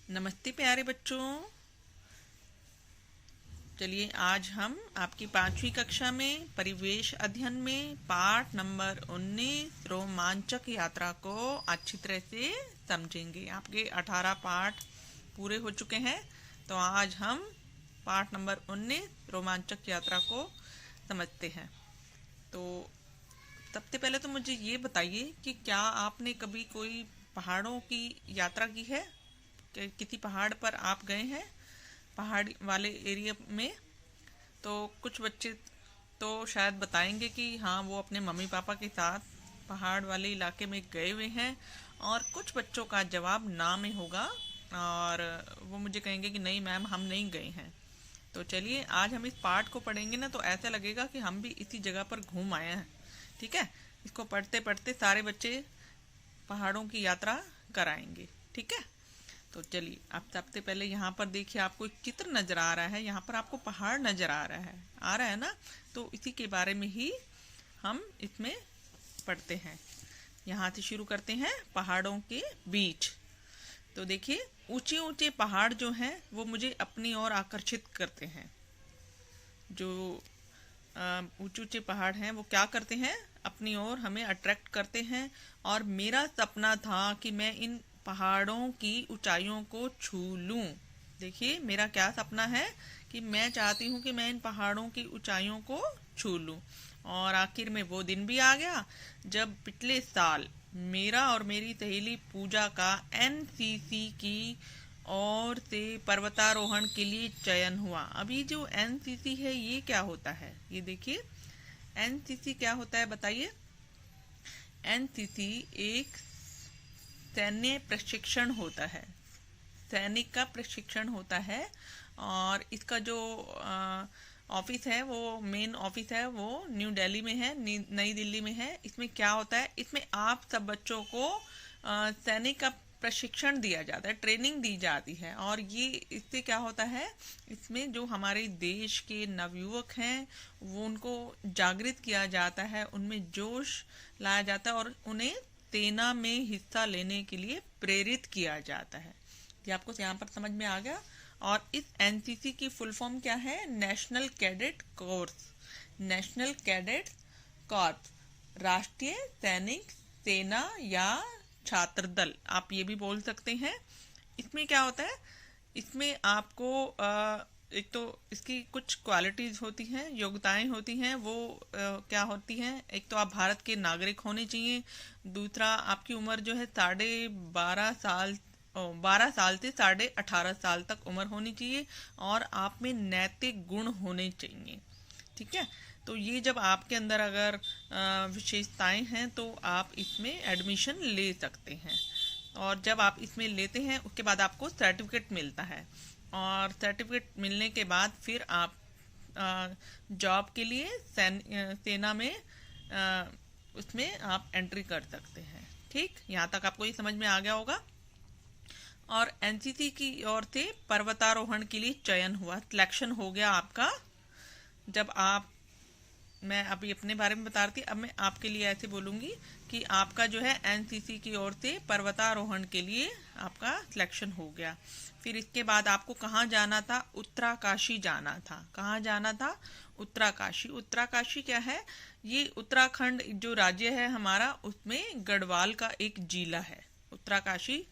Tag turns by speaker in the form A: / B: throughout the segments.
A: नमस्ते प्यारे बच्चों। चलिए आज हम आपकी 5वीं कक्षा में परिवेश अध्ययन में पाठ नंबर 19 रोमांचक यात्रा को अच्छी तरह से समझेंगे। आपके 18 पाठ पूरे हो चुके हैं, तो आज हम पाठ नंबर 19 रोमांचक यात्रा को समझते हैं। तो सबसे पहले तो मुझे ये बताइए कि क्या आपने कभी कोई पहाड़ों की यात्रा की है? किसी पहाड़ पर आप गए हैं, पहाड़ वाले एरिया में? तो कुछ बच्चे तो शायद बताएंगे कि हाँ, वो अपने मम्मी पापा के साथ पहाड़ वाले इलाके में गए हुए हैं, और कुछ बच्चों का जवाब ना में होगा और वो मुझे कहेंगे कि नहीं मैम, हम नहीं गए हैं। तो चलिए आज हम इस पाठ को पढ़ेंगे ना, तो ऐसा लगेगा कि हम भी इसी जगह पर घूम आए हैं। ठीक है, इसको पढ़ते पढ़ते सारे बच्चे पहाड़ों की यात्रा कराएंगे। ठीक है, तो चलिए अब सबसे पहले यहाँ पर देखिए, आपको एक चित्र नजर आ रहा है, यहाँ पर आपको पहाड़ नजर आ रहा है ना। तो इसी के बारे में ही हम इसमें पढ़ते हैं। यहाँ से शुरू करते हैं, पहाड़ों के बीच। तो देखिए, ऊंचे ऊंचे पहाड़ जो हैं वो मुझे अपनी ओर आकर्षित करते हैं। जो ऊंचे ऊंचे पहाड़ हैं वो क्या करते हैं, अपनी ओर हमें अट्रैक्ट करते हैं। और मेरा सपना था कि मैं इन पहाड़ों की ऊंचाइयों को छू लूं। देखिए, मेरा क्या सपना है कि मैं चाहती हूँ कि मैं इन पहाड़ों की ऊंचाइयों को छू लूं। और आखिर में वो दिन भी आ गया जब पिछले साल मेरा और मेरी सहेली पूजा का एनसीसी की और से पर्वतारोहण के लिए चयन हुआ। अभी जो एनसीसी है ये क्या होता है, ये देखिए, एनसीसी क्या होता है बताइए। एनसीसी एक सैन्य प्रशिक्षण होता है, सैनिक का प्रशिक्षण होता है। और इसका जो ऑफिस है, वो मेन ऑफिस है, वो न्यू दिल्ली में है, नई दिल्ली में है। इसमें क्या होता है, इसमें आप सब बच्चों को सैनिक का प्रशिक्षण दिया जाता है, ट्रेनिंग दी जाती है। और ये इससे क्या होता है, इसमें जो हमारे देश के नवयुवक हैं वो उनको जागृत किया जाता है, उनमें जोश लाया जाता है और उन्हें सेना में हिस्सा लेने के लिए प्रेरित किया जाता है। ये आपको यहाँ पर समझ में आ गया। और इस एनसीसी की फुल फॉर्म क्या है, national cadet course, national cadet corps, राष्ट्रीय सैनिक सेना या छात्र दल, आप ये भी बोल सकते हैं। इसमें क्या होता है, इसमें आपको एक तो इसकी कुछ क्वालिटीज होती हैं, योग्यताएं होती हैं। वो क्या होती हैं, एक तो आप भारत के नागरिक होने चाहिए। दूसरा, आपकी उम्र जो है 12.5 साल 12 साल से 18.5 साल तक उम्र होनी चाहिए। और आप में नैतिक गुण होने चाहिए। ठीक है, तो ये जब आपके अंदर अगर विशेषताएं हैं तो आप इसमें एडमिशन ले सकते हैं। और जब आप इसमें लेते हैं उसके बाद आपको सर्टिफिकेट मिलता है, और सर्टिफिकेट मिलने के बाद फिर आप जॉब के लिए सेना में उसमें आप एंट्री कर सकते हैं। ठीक, यहाँ तक आपको ये समझ में आ गया होगा। और एनसीसी की ओर से पर्वतारोहण के लिए चयन हुआ, सिलेक्शन हो गया आपका। जब आप, मैं अभी अपने बारे में बता रही थी, अब मैं आपके लिए ऐसे बोलूंगी कि आपका जो है एनसीसी की ओर से पर्वतारोहण के लिए आपका सिलेक्शन हो गया। फिर इसके बाद आपको कहाँ जाना था, उत्तराकाशी जाना था। कहाँ जाना था, उत्तराकाशी। उत्तराकाशी क्या है, ये उत्तराखंड जो राज्य है हमारा, उसमें गढ़वाल का एक जिला है उत्तराकाशी।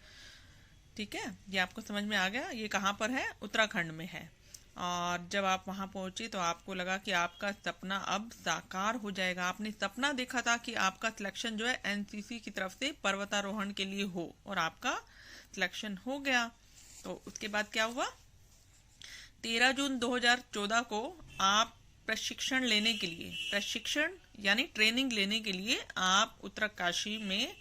A: ठीक है, ये आपको समझ में आ गया, ये कहाँ पर है, उत्तराखंड में है। और जब आप वहां पहुंचे तो आपको लगा कि आपका सपना अब साकार हो जाएगा। आपने सपना देखा था कि आपका सिलेक्शन जो है एनसीसी की तरफ से पर्वतारोहण के लिए हो, और आपका सिलेक्शन हो गया। तो उसके बाद क्या हुआ, 13 जून 2014 को आप प्रशिक्षण लेने के लिए, प्रशिक्षण यानी ट्रेनिंग लेने के लिए आप उत्तरकाशी में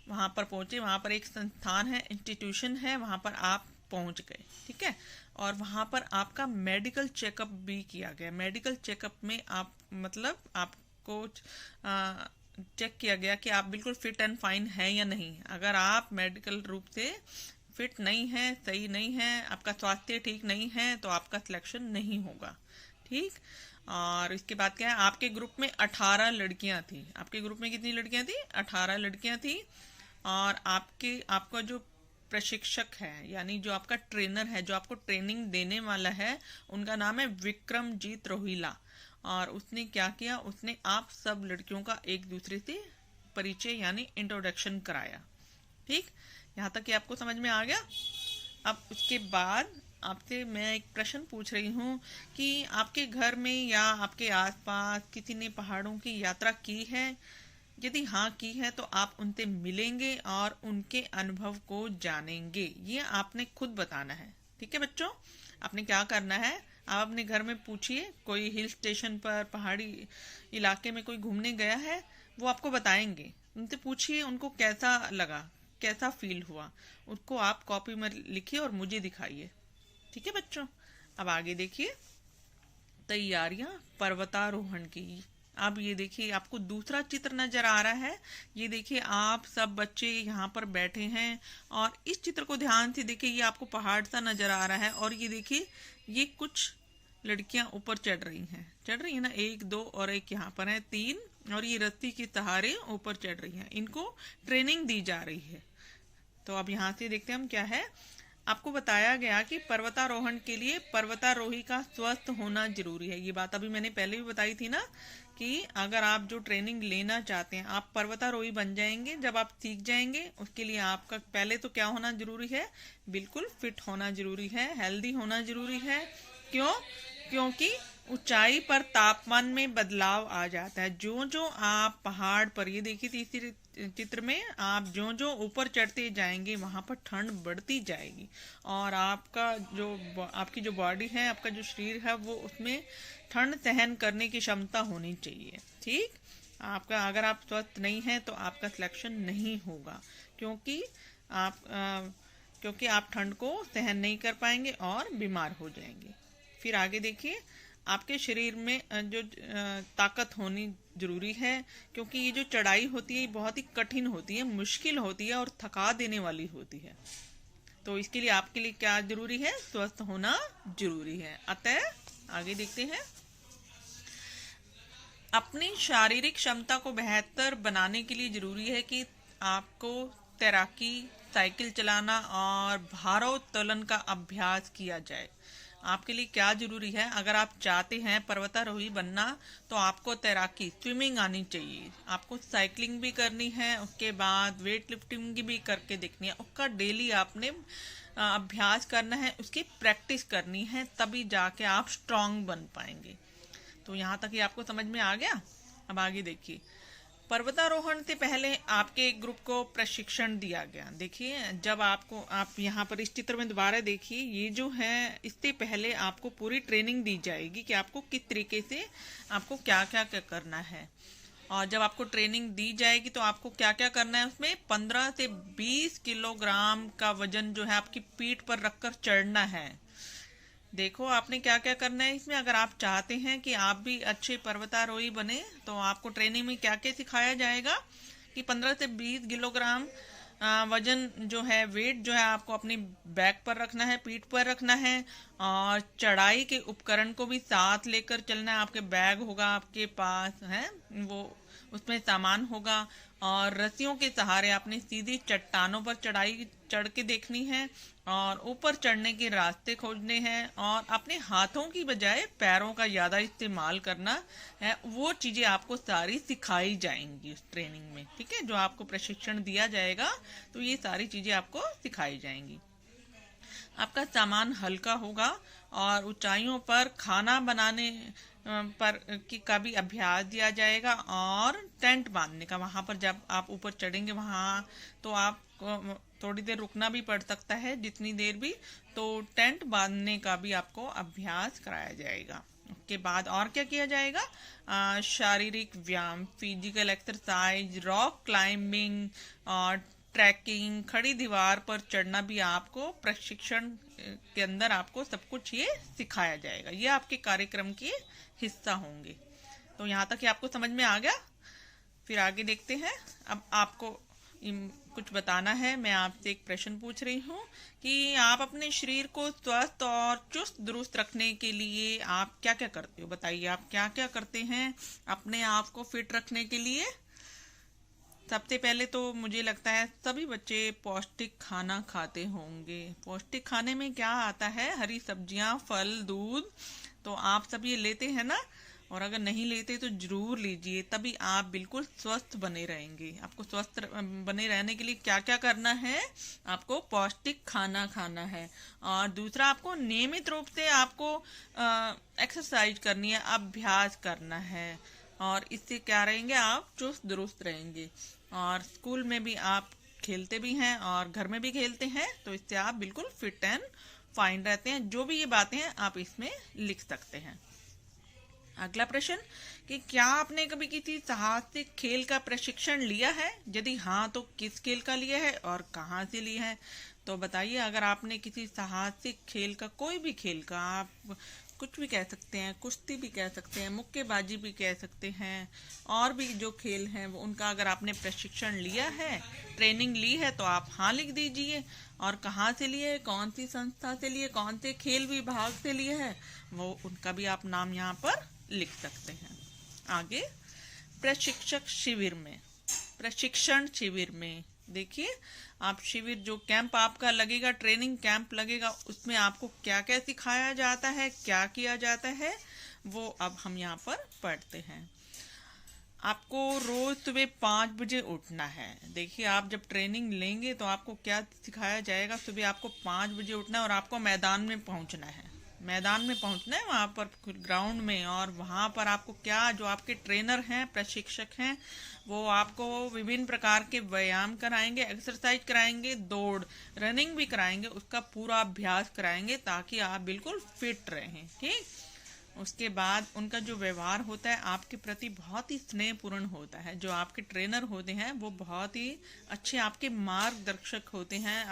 A: वहां पर पहुंचे। वहां पर एक संस्थान है, इंस्टीट्यूशन है, वहां पर आप पहुंच गए। ठीक है, और वहां पर आपका मेडिकल चेकअप भी किया गया। मेडिकल चेकअप में आप, मतलब आपको चेक किया गया कि आप बिल्कुल फिट एंड फाइन है या नहीं। अगर आप मेडिकल रूप से फिट नहीं है, सही नहीं है, आपका स्वास्थ्य ठीक नहीं है, तो आपका सिलेक्शन नहीं होगा। ठीक, और इसके बाद क्या है, आपके ग्रुप में 18 लड़कियां थी। आपके ग्रुप में कितनी लड़कियां थी, 18 लड़कियां थी। और आपका जो प्रशिक्षक है, यानी जो आपका ट्रेनर है, जो आपको ट्रेनिंग देने वाला है, उनका नाम है विक्रमजीत रोहिला। और उसने क्या किया, उसने आप सब लड़कियों का एक दूसरे से परिचय यानी इंट्रोडक्शन कराया। ठीक, यहाँ तक कि आपको समझ में आ गया। अब उसके बाद आपसे मैं एक प्रश्न पूछ रही हूँ कि आपके घर में या आपके आसपास किसी ने पहाड़ों की यात्रा की है? यदि हाँ की है तो आप उनसे मिलेंगे और उनके अनुभव को जानेंगे। ये आपने खुद बताना है। ठीक है बच्चों, आपने क्या करना है, आप अपने घर में पूछिए, कोई हिल स्टेशन पर, पहाड़ी इलाके में कोई घूमने गया है, वो आपको बताएंगे। उनसे पूछिए उनको कैसा लगा, कैसा फील हुआ, उसको आप कॉपी में लिखिए और मुझे दिखाइए। ठीक है बच्चों, अब आगे देखिए, तैयारियां पर्वतारोहण की। अब ये देखिए, आपको दूसरा चित्र नजर आ रहा है। ये देखिए, आप सब बच्चे यहाँ पर बैठे हैं और इस चित्र को ध्यान से देखिए, ये आपको पहाड़ सा नजर आ रहा है। और ये देखिए, ये कुछ लड़कियां ऊपर चढ़ रही है ना, एक दो और एक यहाँ पर है, तीन, और ये रस्सी के सहारे ऊपर चढ़ रही हैं। इनको ट्रेनिंग दी जा रही है। तो अब यहाँ से देखते हैं हम क्या है। आपको बताया गया कि पर्वतारोहण के लिए पर्वतारोही का स्वस्थ होना जरूरी है। ये बात अभी मैंने पहले भी बताई थी ना, कि अगर आप जो ट्रेनिंग लेना चाहते हैं, आप पर्वतारोही बन जाएंगे। जब आप सीख जाएंगे, उसके लिए आपका पहले तो क्या होना जरूरी है, बिल्कुल फिट होना जरूरी है, हेल्दी होना जरूरी है। क्यों? क्योंकि ऊंचाई पर तापमान में बदलाव आ जाता है। जो जो आप पहाड़ पर, ये देखिए तीसरे चित्र में, आप जो जो ऊपर चढ़ते जाएंगे वहां पर ठंड बढ़ती जाएगी और आपकी जो बॉडी है, आपका जो शरीर है, वो उसमें ठंड सहन करने की क्षमता होनी चाहिए। ठीक, आपका अगर आप स्वस्थ नहीं है तो आपका सिलेक्शन नहीं होगा, क्योंकि आप ठंड को सहन नहीं कर पाएंगे और बीमार हो जाएंगे। फिर आगे देखिए, आपके शरीर में जो ताकत होनी जरूरी है, क्योंकि ये जो चढ़ाई होती है, ये बहुत ही कठिन होती है, मुश्किल होती है और थका देने वाली होती है। तो इसके लिए आपके लिए क्या जरूरी है, स्वस्थ होना जरूरी है। अतः आगे देखते हैं, अपनी शारीरिक क्षमता को बेहतर बनाने के लिए जरूरी है कि आपको तैराकी, साइकिल चलाना और भारोत्तोलन का अभ्यास किया जाए। आपके लिए क्या जरूरी है, अगर आप चाहते हैं पर्वतारोही बनना, तो आपको तैराकी, स्विमिंग आनी चाहिए, आपको साइकिलिंग भी करनी है, उसके बाद वेट लिफ्टिंग भी करके देखनी है। उसका डेली आपने अभ्यास करना है, उसकी प्रैक्टिस करनी है, तभी जाके आप स्ट्रांग बन पाएंगे। तो यहाँ तक ही आपको समझ में आ गया। अब आगे देखिए, पर्वतारोहण से पहले आपके एक ग्रुप को प्रशिक्षण दिया गया। देखिए, जब आप यहाँ पर इस चित्र में दोबारा देखिए, ये जो है, इससे पहले आपको पूरी ट्रेनिंग दी जाएगी कि आपको किस तरीके से आपको क्या क्या करना है। और जब आपको ट्रेनिंग दी जाएगी तो आपको क्या क्या करना है, उसमें 15 से 20 किलोग्राम का वजन जो है आपकी पीठ पर रखकर चढ़ना है। देखो, आपने क्या क्या करना है इसमें। अगर आप चाहते हैं कि आप भी अच्छे पर्वतारोही बने, तो आपको ट्रेनिंग में क्या क्या सिखाया जाएगा कि 15 से 20 किलोग्राम वजन जो है, वेट जो है, आपको अपनी बैक पर रखना है, पीठ पर रखना है। और चढ़ाई के उपकरण को भी साथ लेकर चलना है। आपके बैग होगा आपके पास, है वो, उसमें सामान होगा। और रस्सियों के सहारे आपने सीधी चट्टानों पर चढ़ के देखनी है और ऊपर चढ़ने के रास्ते खोजने हैं। और अपने हाथों की बजाय पैरों का ज्यादा इस्तेमाल करना है। वो चीजें आपको सारी सिखाई जाएंगी उस ट्रेनिंग में। ठीक है, जो आपको प्रशिक्षण दिया जाएगा, तो ये सारी चीजें आपको सिखाई जाएंगी। आपका सामान हल्का होगा और ऊंचाइयों पर खाना बनाने पर का भी अभ्यास दिया जाएगा। और टेंट बांधने का, वहां पर जब आप ऊपर चढ़ेंगे वहां, तो आप थोड़ी देर रुकना भी पड़ सकता है, जितनी देर भी, तो टेंट बांधने का भी आपको अभ्यास कराया जाएगा। उसके बाद और क्या किया जाएगा, शारीरिक व्यायाम, फिजिकल एक्सरसाइज, रॉक क्लाइंबिंग और ट्रैकिंग, खड़ी दीवार पर चढ़ना भी आपको प्रशिक्षण के अंदर आपको सब कुछ ये सिखाया जाएगा। ये आपके कार्यक्रम के हिस्सा होंगे। तो यहाँ तक आपको समझ में आ गया। फिर आगे देखते हैं। अब आपको कुछ बताना है। मैं आपसे एक प्रश्न पूछ रही हूँ कि आप अपने शरीर को स्वस्थ और चुस्त दुरुस्त रखने के लिए आप क्या क्या करते हो। बताइए, आप क्या क्या करते हैं अपने आप को फिट रखने के लिए। सबसे पहले तो मुझे लगता है सभी बच्चे पौष्टिक खाना खाते होंगे। पौष्टिक खाने में क्या आता है, हरी सब्जियां, फल, दूध। तो आप सब ये लेते हैं ना, और अगर नहीं लेते तो जरूर लीजिए, तभी आप बिल्कुल स्वस्थ बने रहेंगे। आपको स्वस्थ बने रहने के लिए क्या क्या करना है, आपको पौष्टिक खाना खाना है, और दूसरा आपको नियमित रूप से आपको एक्सरसाइज करनी है, अभ्यास करना है, और इससे क्या रहेंगे, आप चुस्त दुरुस्त रहेंगे। और स्कूल में भी आप खेलते भी हैं और घर में भी खेलते हैं, तो इससे आप बिल्कुल फिट एंड फाइन रहते हैं। जो भी ये बातें हैं आप इसमें लिख सकते हैं। अगला प्रश्न कि क्या आपने कभी किसी साहसिक खेल का प्रशिक्षण लिया है? यदि हाँ तो किस खेल का लिया है और कहाँ से लिया है? तो बताइए। अगर आपने किसी साहसिक खेल का, कोई भी खेल का, आप कुछ भी कह सकते हैं, कुश्ती भी कह सकते हैं, मुक्केबाजी भी कह सकते हैं, और भी जो खेल हैं वो उनका अगर आपने प्रशिक्षण लिया है, ट्रेनिंग ली है, तो आप हाँ लिख दीजिए। और कहाँ से लिए, कौन सी संस्था से लिए, कौन से खेल विभाग से लिए है, वो उनका भी आप नाम यहाँ पर लिख सकते हैं। आगे, प्रशिक्षण शिविर में देखिए, आप शिविर, जो कैंप आपका लगेगा, ट्रेनिंग कैंप लगेगा, उसमें आपको क्या क्या सिखाया जाता है, क्या किया जाता है, वो अब हम यहाँ पर पढ़ते हैं। आपको रोज सुबह 5 बजे उठना है। देखिए, आप जब ट्रेनिंग लेंगे तो आपको क्या सिखाया जाएगा, सुबह आपको 5 बजे उठना है और आपको मैदान में पहुंचना है। मैदान में पहुंचना है, वहाँ पर ग्राउंड में, और वहाँ पर आपको क्या, जो आपके ट्रेनर हैं, प्रशिक्षक हैं, वो आपको विभिन्न प्रकार के व्यायाम कराएंगे, एक्सरसाइज कराएंगे, दौड़, रनिंग भी कराएंगे, उसका पूरा अभ्यास कराएंगे ताकि आप बिल्कुल फिट रहें। ठीक। उसके बाद उनका जो व्यवहार होता है आपके प्रति बहुत ही स्नेहपूर्ण होता है। जो आपके ट्रेनर होते हैं वो बहुत ही अच्छे आपके मार्गदर्शक होते हैं,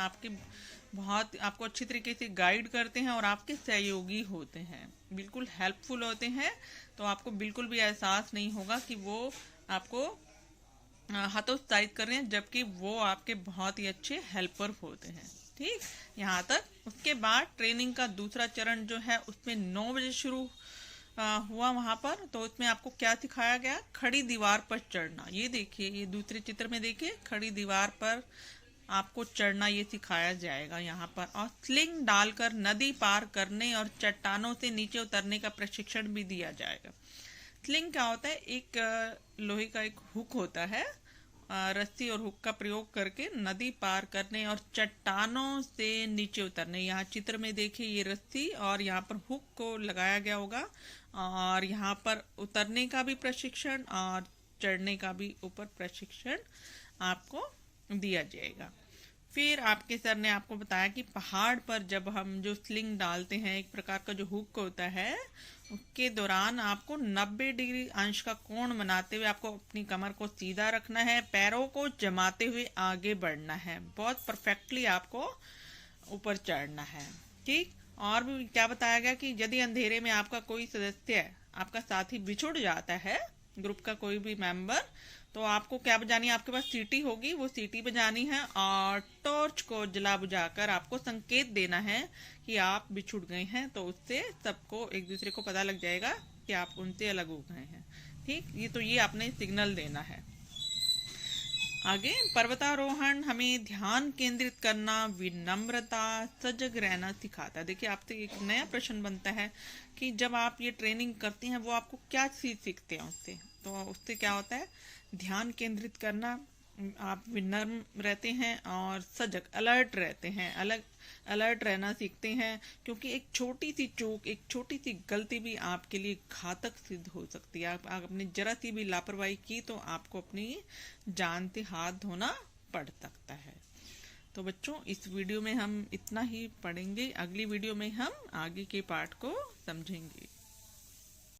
A: आपको अच्छी तरीके से गाइड करते हैं और आपके सहयोगी होते हैं, बिल्कुल हेल्पफुल होते हैं। तो आपको बिल्कुल भी एहसास नहीं होगा कि वो आपको हतोत्साहित कर रहे हैं, जबकि वो आपके बहुत ही अच्छे हेल्पर होते हैं। ठीक, यहाँ तक। उसके बाद ट्रेनिंग का दूसरा चरण जो है उसमें 9 बजे शुरू हुआ वहां पर। तो उसमें आपको क्या सिखाया गया, खड़ी दीवार पर चढ़ना। ये देखिए, ये दूसरे चित्र में देखिए, खड़ी दीवार पर आपको चढ़ना ये सिखाया जाएगा यहाँ पर। और स्लिंग डालकर नदी पार करने और चट्टानों से नीचे उतरने का प्रशिक्षण भी दिया जाएगा। स्लिंग क्या होता है, एक लोहे का एक हुक होता है, रस्सी और हुक का प्रयोग करके नदी पार करने और चट्टानों से नीचे उतरने। यहाँ चित्र में देखिए, ये रस्सी और यहाँ पर हुक को लगाया गया होगा, और यहाँ पर उतरने का भी प्रशिक्षण और चढ़ने का भी ऊपर प्रशिक्षण आपको दिया जाएगा। फिर आपके सर ने आपको बताया कि पहाड़ पर जब हम जो स्लिंग डालते हैं, एक प्रकार का जो हुक होता है, उसके दौरान आपको 90 डिग्री अंश का कोण बनाते हुए आपको अपनी कमर को सीधा रखना है, पैरों को जमाते हुए आगे बढ़ना है, बहुत परफेक्टली आपको ऊपर चढ़ना है। ठीक। और भी क्या बताया गया कि यदि अंधेरे में आपका कोई सदस्य, आपका साथी बिछुड़ जाता है, ग्रुप का कोई भी मेंबर, तो आपको क्या बजानी है, आपके पास सीटी होगी, वो सीटी बजानी है और टॉर्च को जला बुझाकर आपको संकेत देना है कि आप बिछुड़ गए हैं। तो उससे सबको, एक दूसरे को पता लग जाएगा कि आप उनसे अलग हो गए हैं। ठीक, ये आपने सिग्नल देना है। आगे, पर्वतारोहण हमें ध्यान केंद्रित करना, विनम्रता, सजग रहना सिखाता है। देखिए, आपसे एक नया प्रश्न बनता है कि जब आप ये ट्रेनिंग करते हैं वो आपको क्या चीज सीखते हैं उससे। तो उससे क्या होता है, ध्यान केंद्रित करना, आप विनम्र रहते हैं और सजग, अलर्ट रहते हैं, अलर्ट रहना सीखते हैं, क्योंकि एक छोटी सी चूक, एक छोटी सी गलती भी आपके लिए घातक सिद्ध हो सकती है। आप अपनी जरा सी भी लापरवाही की तो आपको अपनी जान से हाथ धोना पड़ सकता है। तो बच्चों, इस वीडियो में हम इतना ही पढ़ेंगे, अगली वीडियो में हम आगे के पार्ट को समझेंगे।